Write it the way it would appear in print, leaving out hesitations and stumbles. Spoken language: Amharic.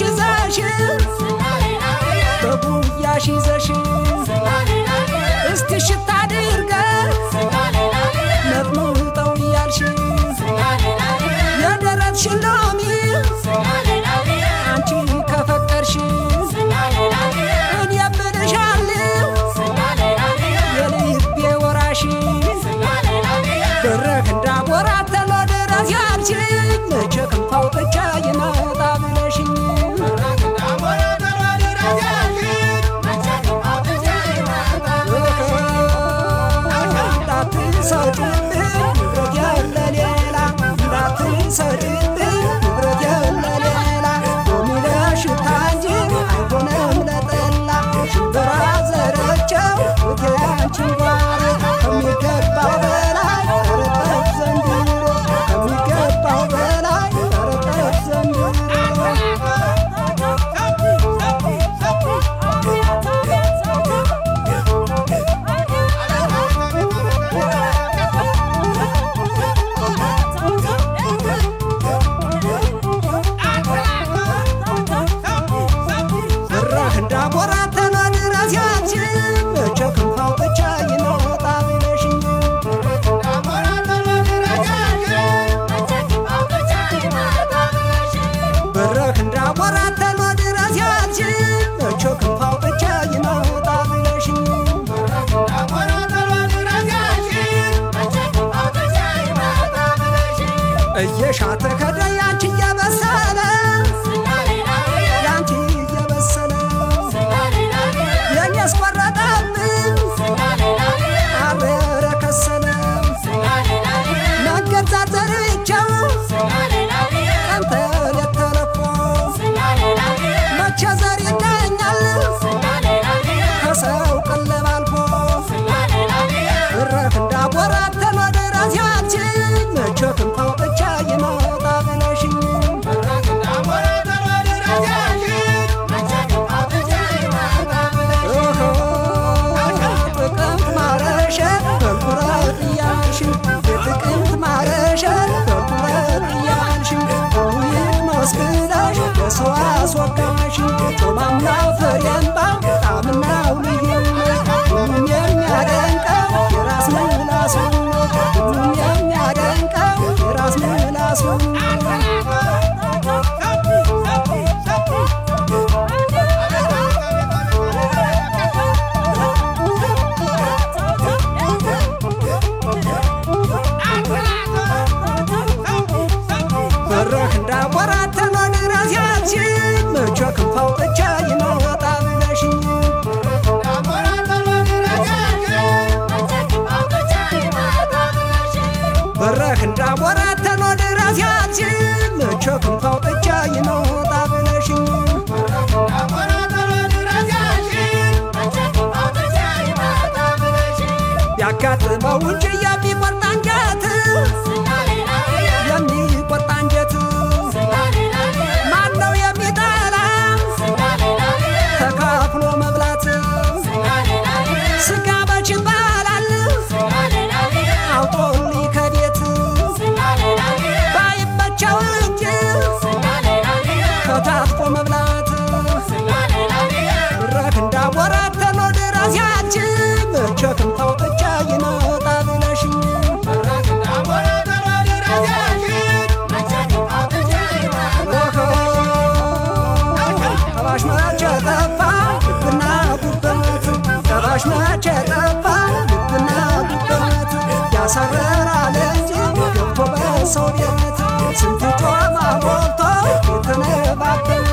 ይዘሽ በጉያሽ ይዘሽ እስቲ ሽታ አድርገን ነጥሙጠው እያልሽ የደረትሽን ሎሚ አንቺ ከፈቀርሽ እኔ ብልሻለሁ የልቤ ወራሽ በረክ እንዳቦራ ተሎ ድረስ ያልሽኝ መቼ ክንፋው ብቻ ይመጣ ብለሽኝ እየሻተ ከደያንቺ እየበሰለ ያንቺ እየበሰለ የኔስ ቆረጠብኝ አበረ ከሰለ መገዛት ዘርቼው ቀንተ ለተለፎ መቼ ዘር ይገኛል ከሰው ቀለብ አልፎ እረፍ እንዳቦራት ተሎ ድረስ ያንቺኝ መቼ ክንፋው ብቻ ይመጣ ብለሽኝ ጥቅምት ማረሸት በኩራት እያልሽኝ የጥቅምት ማረሸት በኩራት እያልሽኝ ውይት መስክዳሽ በሰው አስወጋሽኝ ጮማና ፍሬንባ ጣምናው ልዩ ሁሉም የሚያደንቀው የራስ ምላሱ ሁሉም የሚያደንቀው የራስ ምላሱ በረክ እንዳቦራት ተሎ ድረስ ያልሽኝ መቼ ክንፋው ብቻ ይመጣ ብለሽኝ በረክ እንዳቦራት ተሎ ድረስ ያልሽኝ መቼ ክንፋው ብቻ ይመጣ ብለሽኝ ያጋጥመው እንጂ የሚቆርጥ አንጀት የሚቆርጥ አንጀት ማነው የሚጠላ ተካፍሎ መብላት ስጋ መች ይባላል አውጦልኝ ከቤት ባይመቸው እንጂ ከታፍቆ መብላት ረክ እንዳቦራት ተሎ ድረስ ያንቺኝ መቼ ክንፋው ብቻ ይመጣ ብለሽኝ ጠባሽ መቼ ጠፋ ልብና ጉበት ጠባሽ መቼ ጠፋ ልብና ጉበት ያሳረራል እንጂ ገብቶ በሰው ቤት ስንት ጮማ ሞልቶ የተነባበት